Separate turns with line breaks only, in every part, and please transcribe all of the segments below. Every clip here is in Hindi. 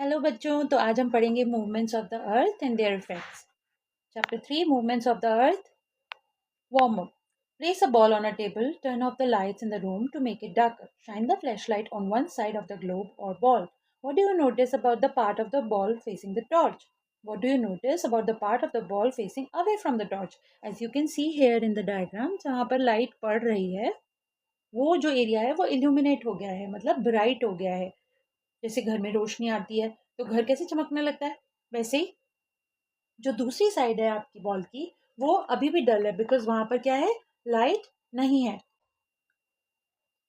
हेलो बच्चों। तो आज हम पढ़ेंगे movements of the earth and there effects. Chapter 3, movements of the earth. Warm up. Place a ball on a table, turn off the lights in the room to make it darker. Shine the flashlight on one side of the globe or ball. What do you notice about the part of the ball facing the torch? What do you notice about the part of the ball facing away from the torch? As you can see here in the diagram, जहाँ पर लाइट पड़ रही है वो जो एरिया है वो इल्यूमिनेट हो गया है, मतलब ब्राइट हो गया है। जैसे घर में रोशनी आती है तो घर कैसे चमकने लगता है, वैसे ही जो दूसरी साइड है आपकी बॉल की वो अभी भी डल है, बिकॉज वहां पर क्या है, लाइट नहीं है।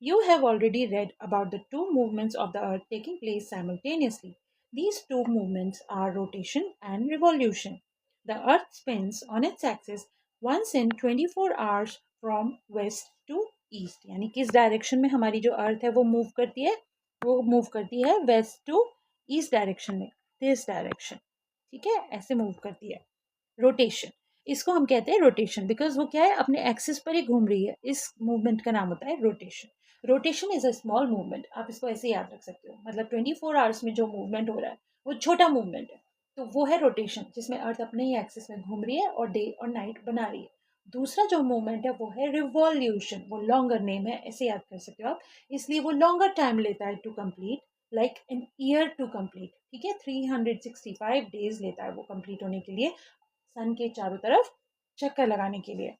You have already read about the two movements of the earth taking place simultaneously. These two movements are rotation and revolution. The earth spins on its axis once in 24 hours from west to east. यानी किस डायरेक्शन में हमारी जो अर्थ है वो मूव करती है, वो मूव करती है वेस्ट टू ईस्ट डायरेक्शन में, दिस डायरेक्शन। ठीक है, ऐसे मूव करती है। रोटेशन, इसको हम कहते हैं रोटेशन, बिकॉज वो क्या है, अपने एक्सिस पर ही घूम रही है। इस मूवमेंट का नाम होता है rotation. Rotation is a small movement, आप इसको ऐसे याद रख सकते हो। मतलब 24 आवर्स में जो मूवमेंट हो रहा है वो छोटा मूवमेंट है, तो वो है रोटेशन, जिसमें अर्थ अपने ही एक्सिस में घूम रही है और डे और नाइट बना रही है। दूसरा जो मूवमेंट है वो है रिवॉल्यूशन, वो लॉन्गर नेम है, ऐसे याद कर सकते हो आप, इसलिए वो लॉन्गर टाइम लेता है to complete, like an year to complete. ठीक है, 365 डेज लेता है वो कंप्लीट होने के लिए, सन के चारों तरफ चक्कर लगाने के लिए।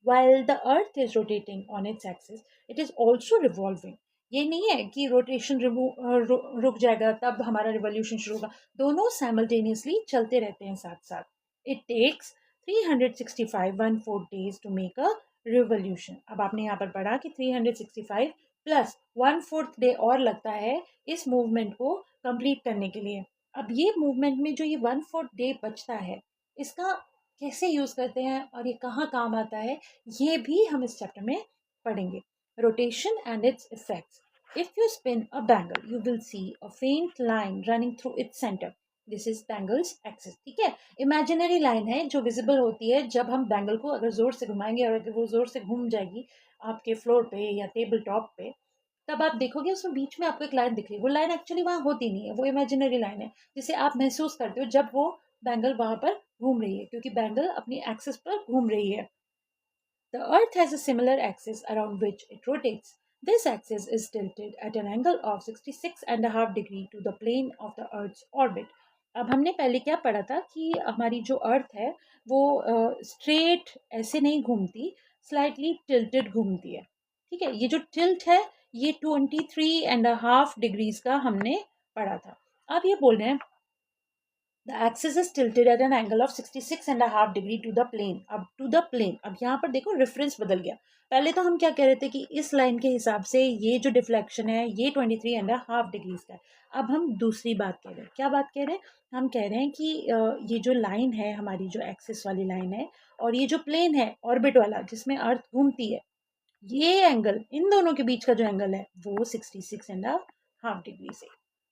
While the earth is rotating on its axis, it is also revolving. ये नहीं है कि रोटेशन रुक जाएगा तब हमारा रिवॉल्यूशन शुरू होगा, दोनों साइमल्टेनियसली चलते रहते हैं साथ साथ। It takes 365 1/4 days to make a revolution. अब आपने यहाँ पर पढ़ा कि 365 प्लस 1/4 डे और लगता है इस मूवमेंट को कंप्लीट करने के लिए। अब ये मूवमेंट में जो ये 1/4 डे बचता है, इसका कैसे यूज करते हैं और ये कहाँ काम आता है, ये भी हम इस चैप्टर में पढ़ेंगे। Rotation and its effects. If you spin a bangle you will see a faint line running through its centre, this is bangle's axis. ठीक है, इमेजिनरी लाइन है जो विजिबल होती है जब हम बैंगल को अगर जोर से घुमाएंगे, और अगर वो जोर से घूम जाएगी आपके फ्लोर पे या टेबल टॉप पे, तब आप देखोगे उसमें बीच में आपको एक लाइन दिख रही है। वो लाइन एक्चुअली वहां होती नहीं है, वो इमेजिनरी लाइन है जिसे आप महसूस करते हो जब वो बैंगल वहां पर घूम रही है, क्योंकि बैंगल अपनी एक्सिस पर घूम रही है। The Earth has a similar axis around which it rotates. This axis is tilted at an angle of 66.5 degree to the plane of the Earth's orbit. अब हमने पहले क्या पढ़ा था कि हमारी जो अर्थ है वो स्ट्रेट ऐसे नहीं घूमती, स्लाइटली टिल्टेड घूमती है। ठीक है, ये जो टिल्ट है ये 23.5 डिग्रीज का हमने पढ़ा था। अब ये बोल रहे हैं The axis is tilted at an angle of 66.5 degree to the plane. अब to the plane, अब यहाँ पर देखो रेफरेंस बदल गया। पहले तो हम क्या कह रहे थे कि इस लाइन के हिसाब से ये जो डिफ्लेक्शन है ये 23.5 डिग्रीज का है। अब हम दूसरी बात कह रहे हैं। क्या बात कह रहे हैं? हम कह रहे हैं कि ये जो लाइन है हमारी, जो एक्सिस वाली लाइन है, और ये जो प्लेन है ऑर्बिट वाला जिसमें अर्थ घूमती है, ये एंगल, इन दोनों के बीच का जो एंगल है वो 66.5 डिग्री से।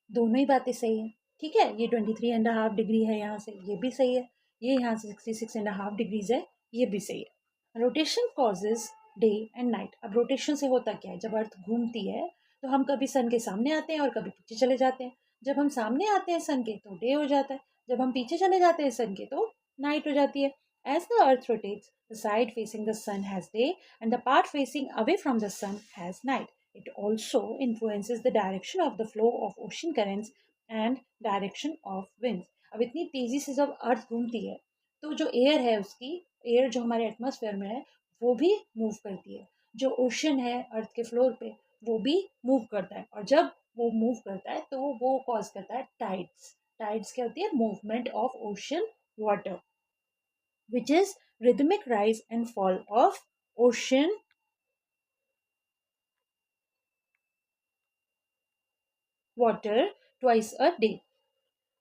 दोनों ही बातें सही है। ठीक है, ये 23.5 डिग्री है यहाँ से, ये भी सही है। ये यहाँ से 66.5 डिग्रीज है, ये भी सही है। Rotation causes day and night. अब रोटेशन से होता क्या है, जब अर्थ घूमती है तो हम कभी सन के सामने आते हैं और कभी पीछे चले जाते हैं। जब हम सामने आते हैं सन के तो डे हो जाता है, जब हम पीछे चले जाते हैं सन के तो नाइट हो जाती है। As the earth rotates, the side facing the sun has day and the part facing away from the sun has night. It also influences the direction of the flow of ocean currents and direction of winds. अब इतनी तेजी से जब अर्थ घूमती है तो जो एयर है उसकी, एयर जो हमारे एटमॉस्फेयर में है वो भी मूव करती है। जो ओशन है अर्थ के फ्लोर पे वो भी मूव करता है, और जब वो मूव करता है तो वो कॉज करता है टाइड्स। टाइड्स क्या होती है? Movement of ocean water, which is rhythmic rise and fall of ocean water twice a day.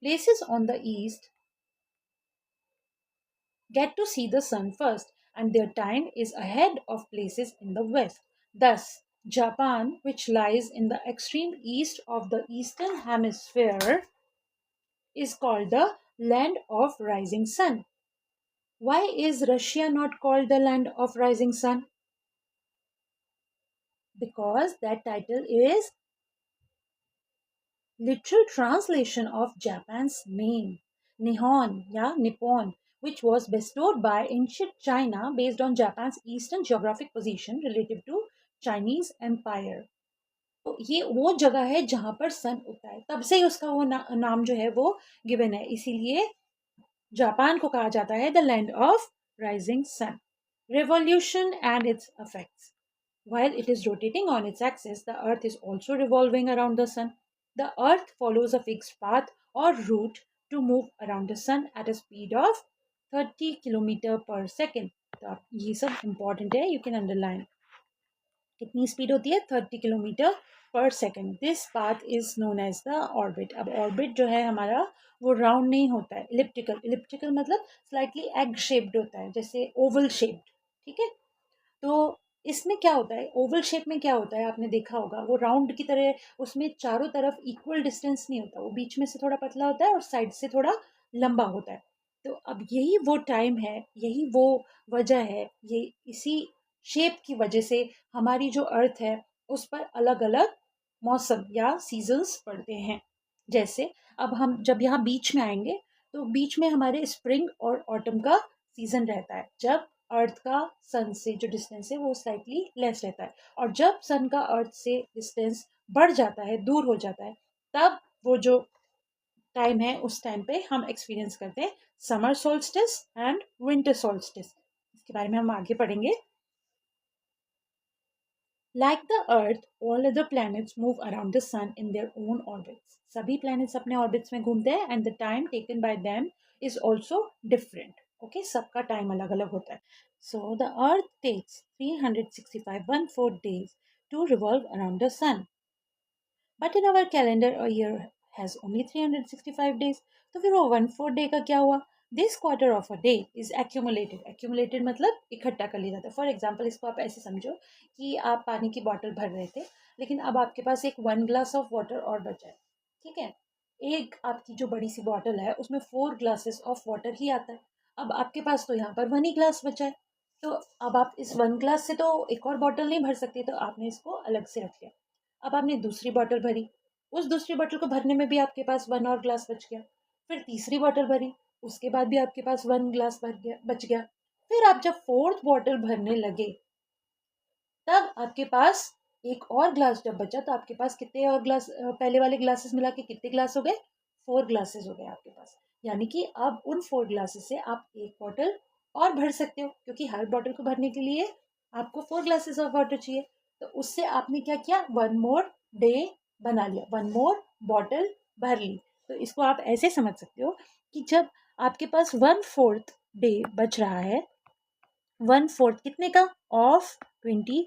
Places on the east get to see the sun first, and their time is ahead of places in the west. Thus, Japan, which lies in the extreme east of the eastern hemisphere, is called the land of rising sun. Why is Russia not called the land of rising sun? Because that title is literal translation of Japan's name, Nihon, yeah, Nippon, which was bestowed by ancient China based on Japan's eastern geographic position relative to Chinese Empire. तो ये वो जगह है जहां पर सन उगता है, तब से ही उसका वो नाम जो है वो गिवन है, इसीलिए जापान को कहा जाता है the land of rising sun. Revolution and its effects. While it is rotating on its axis, the Earth is also revolving around the Sun. The Earth follows a fixed path or route to move around the Sun at a speed of 30 km per second. तो आप ये सब important है, you can underline. कितनी स्पीड होती है? 30 किलोमीटर पर second. This path is known as the orbit. अब ऑर्बिट जो है हमारा वो राउंड नहीं होता है, इलिप्टिकल. इलिप्टिकल मतलब स्लाइटली एग शेप्ड होता है, जैसे ओवल शेप्ड. ठीक है. तो इसमें क्या होता है, ओवल शेप में क्या होता है, आपने देखा होगा वो राउंड की तरह, उसमें चारों तरफ इक्वल डिस्टेंस नहीं होता, वो बीच में से थोड़ा पतला होता है और साइड से थोड़ा लंबा होता है. तो अब यही वो टाइम है, यही वो वजह है, ये इसी शेप की वजह से हमारी जो अर्थ है उस पर अलग अलग मौसम या सीजन्स पड़ते हैं. जैसे अब हम जब यहाँ बीच में आएंगे तो बीच में हमारे स्प्रिंग और ऑटम का सीजन रहता है, जब अर्थ का सन से जो डिस्टेंस है वो स्लाइटली लेस रहता है. और जब सन का अर्थ से डिस्टेंस बढ़ जाता है, दूर हो जाता है, तब वो जो टाइम है उस टाइम पे हम एक्सपीरियंस करते हैं summer solstice and winter solstice. इसके बारे में हम आगे पढ़ेंगे. Like the Earth, all other planets move around the Sun in their own orbits. सभी planets अपने orbits में घूमते हैं and the time taken by them is also different. Okay, सबका time अलग अलग होता है. So the Earth takes 365 days to revolve around the Sun. But in our calendar, a year has only 365 days. तो फिर वो 1/4 डे का क्या हुआ? This quarter of a day is accumulated. Accumulated मतलब इकट्ठा कर लिया जाता है. फॉर एग्जाम्पल इसको आप ऐसे समझो कि आप पानी की बॉटल भर रहे थे, लेकिन अब आपके पास एक 1 ग्लास ऑफ वाटर और बचा है. ठीक है. एक आपकी जो बड़ी सी बॉटल है उसमें 4 ग्लासेस ऑफ वाटर ही आता है. अब आपके पास तो यहाँ पर 1 ही ग्लास बचा है. तो अब आप इस 1 ग्लास से तो एक और बॉटल नहीं भर सकते, तो आपने इसको अलग से रख लिया. अब आपने दूसरी बॉटल भरी, उस दूसरी बॉटल को भरने में भी आपके पास 1 और ग्लास बच गया. फिर तीसरी बॉटल भरी, उसके बाद भी आपके पास 1 ग्लास बच गया. फिर आप जब फोर्थ बॉटल भरने लगे, तब आपके पास एक और ग्लास जब बचा, तो आपके पास कितने और ग्लास, पहले वाले ग्लासेस मिला के कितने ग्लास हो गए? 4 ग्लासेस हो गए आपके पास. यानी कि अब उन 4 ग्लासेस से आप एक बॉटल और भर सकते हो, क्योंकि हर बॉटल को भरने के लिए आपको 4 ग्लासेस ऑफ वाटर चाहिए. तो उससे आपने क्या किया? 1 मोर डे बना लिया, 1 मोर बॉटल भर ली. तो इसको आप ऐसे समझ सकते हो कि जब आपके पास 1/4 डे बच रहा है, 1/4 कितने का? Of 24,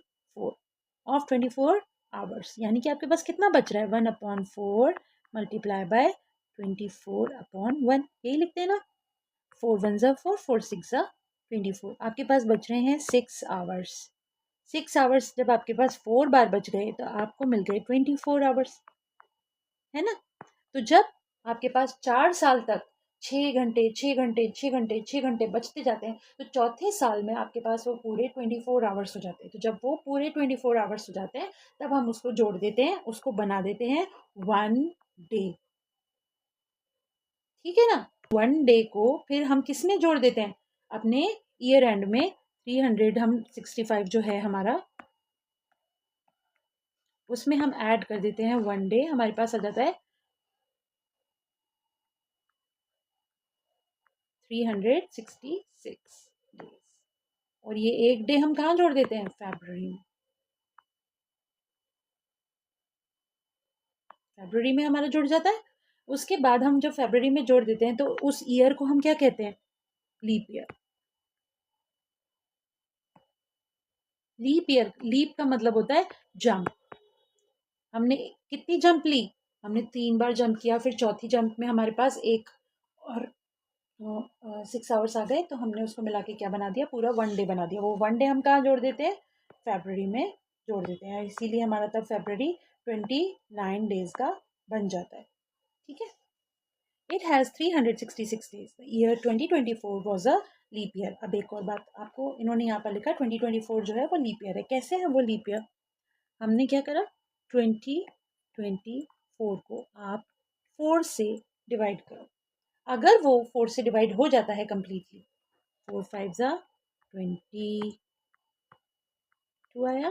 of 24 hours. यानी कि आपके पास कितना बच रहा है? 1/4 मल्टीप्लाई बाय 24/1. यही लिखते हैं ना. 4 1 4, 4 6 24. आपके पास बच रहे हैं 6 आवर्स. 6 आवर्स जब आपके पास 4 बार बच गए तो आपको मिल गए 24 आवर्स, है ना. तो जब आपके पास 4 साल तक 6 घंटे 6 घंटे 6 घंटे 6 घंटे बचते जाते हैं, तो चौथे साल में आपके पास वो पूरे 24 आवर्स हो जाते हैं. तो जब वो पूरे 24 आवर्स हो जाते हैं, तब हम उसको जोड़ देते हैं, उसको बना देते हैं 1 डे. ठीक है ना. 1 डे को फिर हम किस में जोड़ देते हैं? अपने ईयर एंड में 365 जो है हमारा, उसमें हम ऐड कर देते हैं 1 डे. हमारे पास आ जाता है 366 डेज. और ये एक डे हम कहाँ जोड़ देते हैं? फरवरी में. फरवरी में हमारा जुड़ जाता है. उसके बाद हम जब फरवरी में जोड़ देते हैं तो उस ईयर को हम क्या कहते हैं? Leap year. Leap year, leap का मतलब होता है जंप. हमने कितनी जंप ली? हमने 3 बार जंप किया. फिर चौथी जंप में हमारे पास एक और 6 आवर्स आ गए, तो हमने उसको मिला के क्या बना दिया? पूरा 1 डे बना दिया. वो 1 डे हम कहाँ जोड़ देते हैं? फरवरी में जोड़ देते हैं. इसीलिए हमारा तब फरवरी 29 डेज का बन जाता है. ठीक है. It has 366 days. Year 2024 was a leap year. अब एक और बात आपको इन्होंने यहाँ पर लिखा, 2024 जो है वो लीप ईयर है. कैसे है वो लीप ईयर? हमने क्या करा? 2024 4 को आप 4 से डिवाइड करो। अगर वो 4 से डिवाइड हो जाता है कम्प्लीटली, 4 5 ज़ा 22 आया,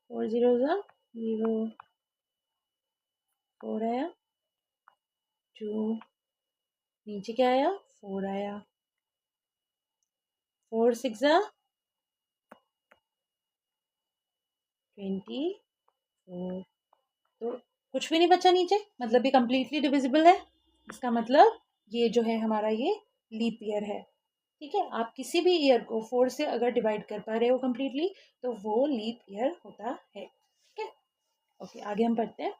4 0 ज़ा 0, 4 आया, 2 नीचे क्या आया, 4 आया, 4 6 ज़ा 24। तो कुछ भी नहीं बचा नीचे, मतलब ये कम्प्लीटली डिविजिबल है। इसका मतलब ये जो है हमारा ये लीप ईयर है। ठीक है, आप किसी भी ईयर को 4 से अगर डिवाइड कर पा रहे हो कम्प्लीटली तो वो लीप ईयर होता है। ठीक है, ओके, आगे हम पढ़ते हैं।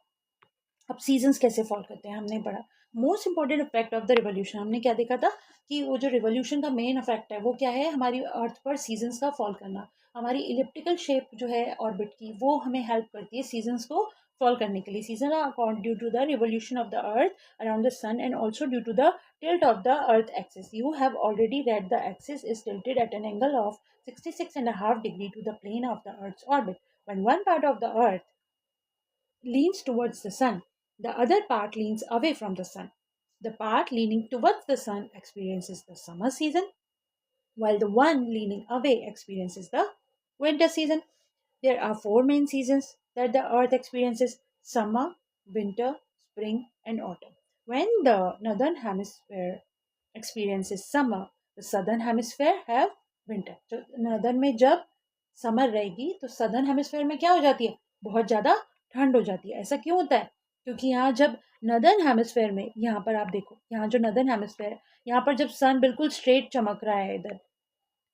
अब सीजन्स कैसे फॉल करते हैं हमने पढ़ा। Most important effect of the revolution, हमने क्या देखा था कि वो जो रिवोल्यूशन का मेन इफेक्ट है वो क्या है, हमारी अर्थ पर सीजन्स का फॉल करना। हमारी इलिप्टिकल शेप जो है ऑर्बिट की वो हमें हेल्प करती है सीजन्स को फॉल करने के लिए। Season are due to the revolution of the earth around the sun and also due to the tilt of the earth axis. You have already read the axis is tilted at an angle of 66.5 degree to the plane of the earth's orbit. When one part of the earth leans towards the sun, the other part leans away from the sun. The part leaning towards the sun experiences the summer season, while the one leaning away experiences the winter season. There are four main seasons that the earth experiences: summer, winter, spring, and autumn. When the northern hemisphere experiences summer, the southern hemisphere have winter. तो नॉर्दर्न में जब समर रहेगी तो सदर्न हेमिस्फेयर में क्या हो जाती है, बहुत ज़्यादा ठंड हो जाती है। ऐसा क्यों होता है, क्योंकि यहाँ जब नॉर्दर्न हेमिस्फेयर में, यहाँ पर आप देखो, यहाँ जो नॉर्दर्न हेमिस्फेयर है, यहाँ पर जब सन बिल्कुल स्ट्रेट चमक रहा है इधर,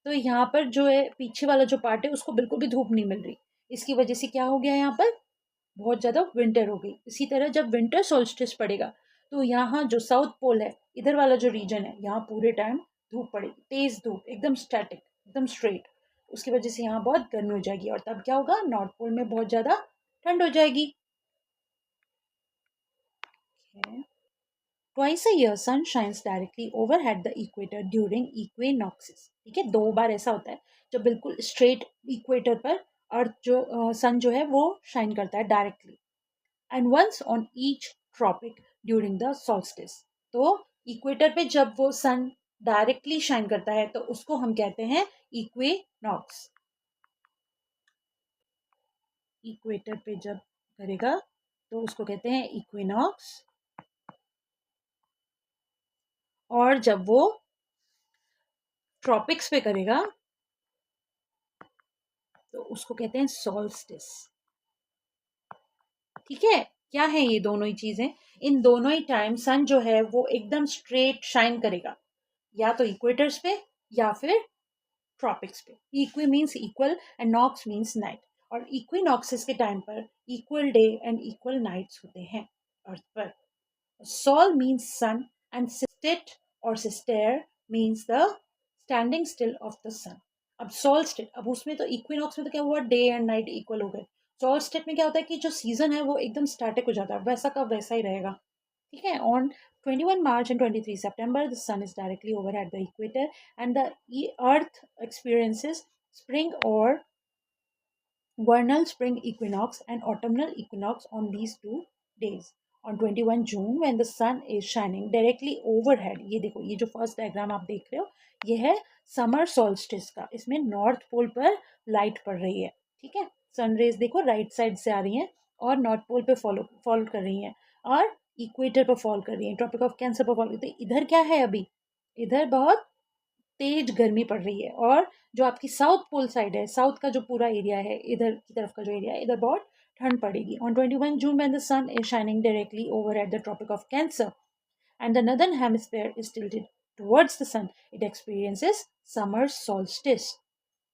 तो यहाँ पर जो है पीछे वाला जो पार्ट है उसको बिल्कुल भी धूप नहीं मिल रही। इसकी वजह से क्या हो गया, यहाँ पर बहुत ज़्यादा विंटर हो गई। इसी तरह जब विंटर सोल्स्टिस पड़ेगा तो यहाँ जो साउथ पोल है, इधर वाला जो रीजन है, यहाँ पूरे टाइम धूप पड़ेगी, तेज धूप, एकदम स्टैटिक, एकदम स्ट्रेट। उसकी वजह से यहाँ बहुत गर्मी हो जाएगी और तब क्या होगा, नॉर्थ पोल में बहुत ज़्यादा ठंड हो जाएगी। Twice a year sun shines directly overhead the equator during equinoxes. ठीक है, 2 बार ऐसा होता है जब बिल्कुल स्ट्रेट इक्वेटर पर अर्थ जो सन जो है वो शाइन करता है directly, and once on each tropic during the solstice. तो इक्वेटर पे जब वो सन डायरेक्टली शाइन करता है तो उसको हम कहते हैं इक्वेनॉक्स। इक्वेटर पे जब करेगा तो उसको कहते हैं इक्विनॉक्स, और जब वो ट्रॉपिक्स पे करेगा तो उसको कहते हैं सॉल्स्टिस। ठीक है, क्या है ये दोनों ही चीजें, इन दोनों ही टाइम सन जो है वो एकदम स्ट्रेट शाइन करेगा, या तो इक्वेटर्स पे या फिर ट्रॉपिक्स पे। Equi means equal and nox means night, और इक्विनॉक्सिस के टाइम पर equal day and equal nights होते हैं अर्थ पर। Sol means sun and sit or sister means the standing still of the sun. अब सोल स्टेट, अब उसमें तो इक्विनॉक्स में तो क्या हुआ, डे एंड नाइट इक्वल हो गए। सोल स्टेट में क्या होता है कि जो सीजन है वो एकदम स्टैटिक हो जाता है, वैसा का वैसा ही रहेगा। ठीक है, on 21 March and 23 September the sun is directly over at the equator and the earth experiences spring or vernal spring equinox and autumnal equinox on these 2 days. On 21 June when the sun is shining directly overhead, ये देखो, ये जो फर्स्ट डायग्राम आप देख रहे हो ये है समर सोल्स्टिस का। इसमें नॉर्थ पोल पर लाइट पड़ रही है। ठीक है, सनरेज देखो राइट साइड से आ रही हैं और नॉर्थ पोल पे फॉल कर रही हैं और इक्वेटर पर फॉल कर रही हैं, ट्रॉपिक ऑफ कैंसर पर फॉल कर रही है। इधर क्या है, अभी इधर बहुत तेज गर्मी पड़ रही है, और जो आपकी साउथ पोल साइड है, साउथ का जो पूरा एरिया है, इधर की तरफ का जो एरिया है, इधर बहुत ठंड पड़ेगी। On 21 June when the sun is shining directly over at the tropic of Cancer and the northern hemisphere is tilted towards the sun, it experiences summer solstice.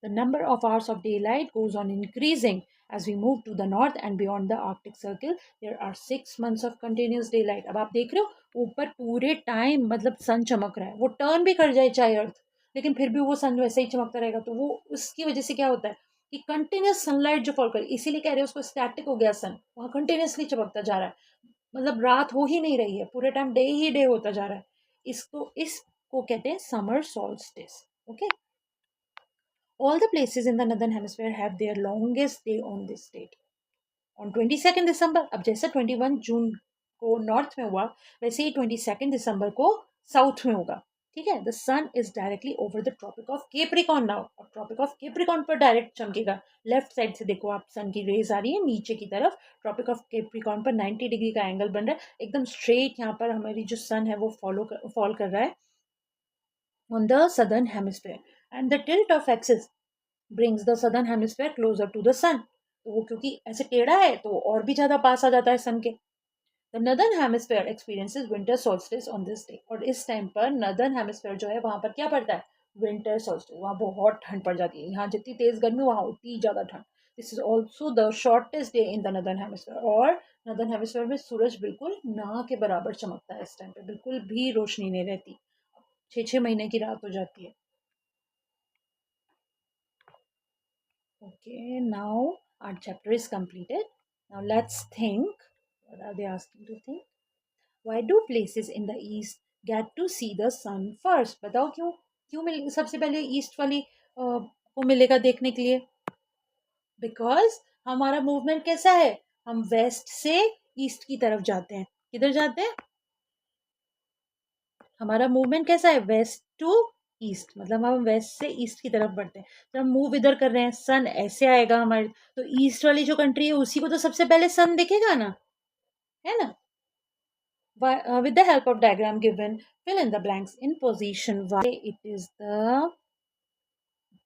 The number of hours of daylight goes on increasing as we move to the north and beyond the Arctic Circle. There are 6 months of continuous daylight. अब आप देख रहे हो ऊपर पूरे टाइम मतलब सन चमक रहा है, वो टर्न भी कर जाए चाहे अर्थ, लेकिन फिर भी वो सन वैसे ही चमकता रहेगा। तो वो उसकी वजह से क्या होता है कि कंटिन्यूस सनलाइट जो फॉल कर, इसीलिए कह रहे हैं उसको स्टैटिक हो गया सन, वहाँ कंटिन्यूसली चमकता जा रहा है, मतलब रात हो ही नहीं रही है, पूरे टाइम डे ही डे होता जा रहा है। इसको कहते हैं summer solstice. Okay, all the places in the northern hemisphere have their longest day on this date. On 22 दिसंबर, अब जैसा 21 जून को नॉर्थ में हुआ वैसे ही 22 दिसंबर को साउथ में होगा। ठीक है, the sun is directly over the tropic of Capricorn now, और ट्रॉपिक ऑफ केप्रिकॉन पर डायरेक्ट चमकेगा। लेफ्ट साइड से देखो आप, सन की रेज आ रही है नीचे की तरफ, ट्रॉपिक ऑफ केप्रिकॉन पर 90 डिग्री का एंगल बन रहा है, एकदम स्ट्रेट यहाँ पर हमारी जो सन है वो फॉल कर रहा है on the southern hemisphere, and the tilt of axis brings the southern hemisphere closer to the sun। तो वो क्योंकि ऐसे टेढ़ा है तो और भी ज्यादा पास आ जाता है सन के। The northern hemisphere experiences winter solstice on this day, और इस टाइम पर नदर्न हेमिस्फेयर जो है वहां पर क्या पड़ता है, विंटर सोल्स्टिस, वहां बहुत ठंड पड़ जाती है। यहाँ जितनी तेज गर्मी वहां उतनी ज्यादा ठंड। This is also the shortest day in the northern hemisphere, और नदर्न हेमिस्फेयर में सूरज बिल्कुल ना के बराबर चमकता है, इस टाइम पे बिल्कुल भी रोशनी नहीं रहती, 6 6 महीने की रात हो जाती है। Okay, now our chapter is completed. Now let's think. What are they asking to think? Why do places in the east get to see the sun first? बताओ क्यों, क्यों मिल सबसे पहले ईस्ट वाली को मिलेगा देखने के लिए? बिकॉज हमारा मूवमेंट कैसा है, हम वेस्ट से ईस्ट की तरफ जाते हैं। किधर जाते हैं, हमारा मूवमेंट कैसा है, वेस्ट टू ईस्ट, मतलब हम वेस्ट से ईस्ट की तरफ बढ़ते हैं। जब हम मूव इधर कर रहे हैं सन ऐसे आएगा हमारे, तो ईस्ट वाली जो कंट्री है उसी को तो सबसे पहले सन दिखेगा ना, है ना। With the help of diagram given, fill in the blanks in position why it is the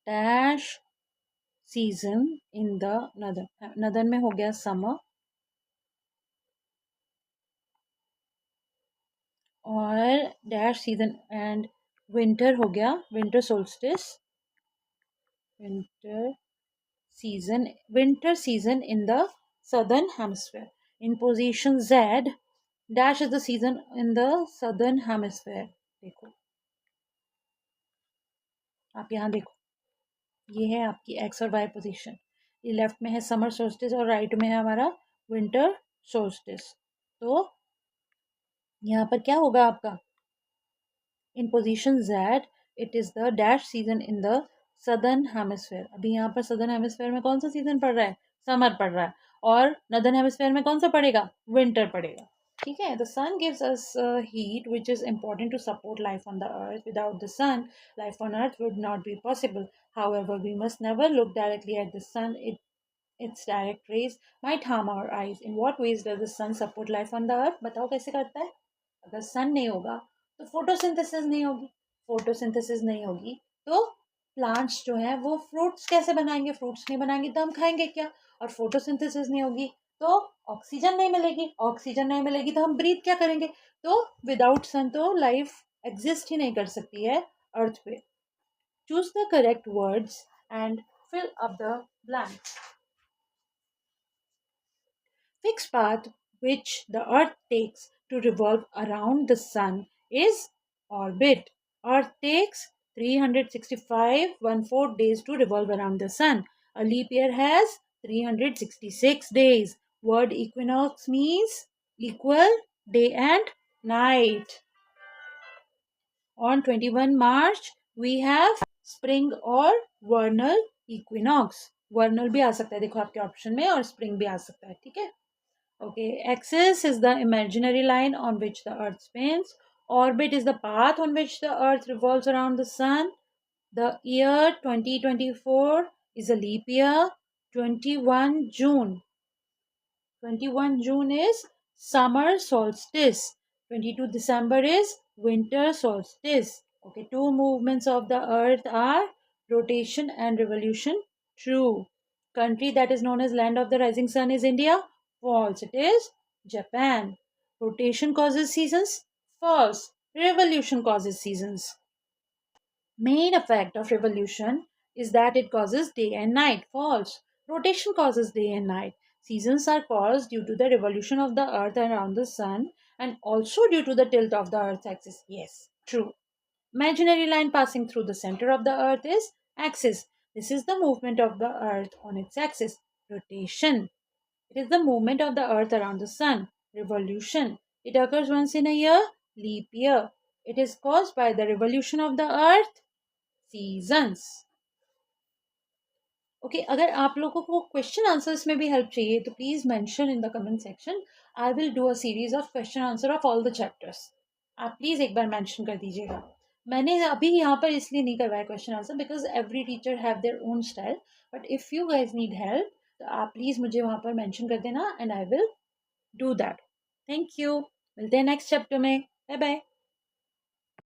dash season in the northern में हो गया समर, और डैश सीजन एंड विंटर हो गया winter solstice, winter season in the southern hemisphere. In position Z, dash is the season in the southern hemisphere। देखो आप यहाँ देखो, ये है आपकी एक्स और वाई पोजीशन, ये लेफ्ट में है समर सोल्स्टिस और राइट में है हमारा विंटर सोल्स्टिस। तो यहाँ पर क्या होगा आपका, इन position Z it is the dash season in the southern hemisphere. अभी यहाँ पर सदर्न हेमिस्फेयर में कौन सा सीजन पड़ रहा है, समर पड़ रहा है, और नदर्न हेमिस्फेयर में कौन सा पड़ेगा, विंटर पड़ेगा। ठीक है, the sun gives us heat which is important to support life on the earth. Without the sun life on earth would not be possible. However, we must never look directly at the sun. Its direct rays might harm our eyes. In what ways does the sun support life on the earth? बताओ कैसे करता है। अगर सन नहीं होगा तो फोटोसिंथेसिस नहीं होगी, फोटोसिंथेसिस नहीं होगी तो प्लांट्स जो है वो फ्रूट्स कैसे बनाएंगे, फ्रूट्स नहीं बनाएंगे तो हम खाएंगे क्या। और फोटोसिंथेसिस नहीं होगी तो ऑक्सीजन नहीं मिलेगी, ऑक्सीजन नहीं मिलेगी तो हम ब्रीथ क्या करेंगे। तो विदाउट सन तो लाइफ एग्जिस्ट ही नहीं कर सकती है अर्थ पे। Choose the correct words and fill up the blanks. Fixed path which the Earth takes to revolve around the Sun is orbit. Earth takes 365 days to revolve around the Sun. A leap year has 366 days. Word equinox means equal day and night. On 21 March, we have spring or vernal equinox. वर्नल भी आ सकता है, देखो आपके ऑप्शन में, और स्प्रिंग भी आ सकता है। ठीक है, okay, axis is the imaginary line on which the earth spins. Orbit is the path on which the earth revolves around the sun. The year 2024 is a leap year. 21 June. 21 June is summer solstice. 22 December is winter solstice. Okay, two movements of the earth are rotation and revolution. True. Country that is known as land of the rising sun is India. False. It is Japan. Rotation causes seasons. False. Revolution causes seasons. Main effect of revolution is that it causes day and night. False. Rotation causes day and night. Seasons are caused due to the revolution of the earth around the sun and also due to the tilt of the earth's axis. Yes, true. Imaginary line passing through the center of the earth is axis. This is the movement of the earth on its axis. Rotation. It is the movement of the earth around the sun. Revolution. It occurs once in a year. Leap year. It is caused by the revolution of the earth. Seasons. Okay अगर आप लोगों को क्वेश्चन आंसर्स में भी हेल्प चाहिए तो please mention in the comment section. I will do a series of question answer of all the chapters. आप प्लीज एक बार मेंशन कर दीजिएगा. मैंने अभी यहाँ पर इसलिए नहीं करवाया question answer because every teacher have their own style. But if you guys need help तो आप प्लीज मुझे वहाँ पर मेंशन कर देना and I will do that. Thank you. मिलते हैं नेक्स्ट चैप्टर में. Bye bye.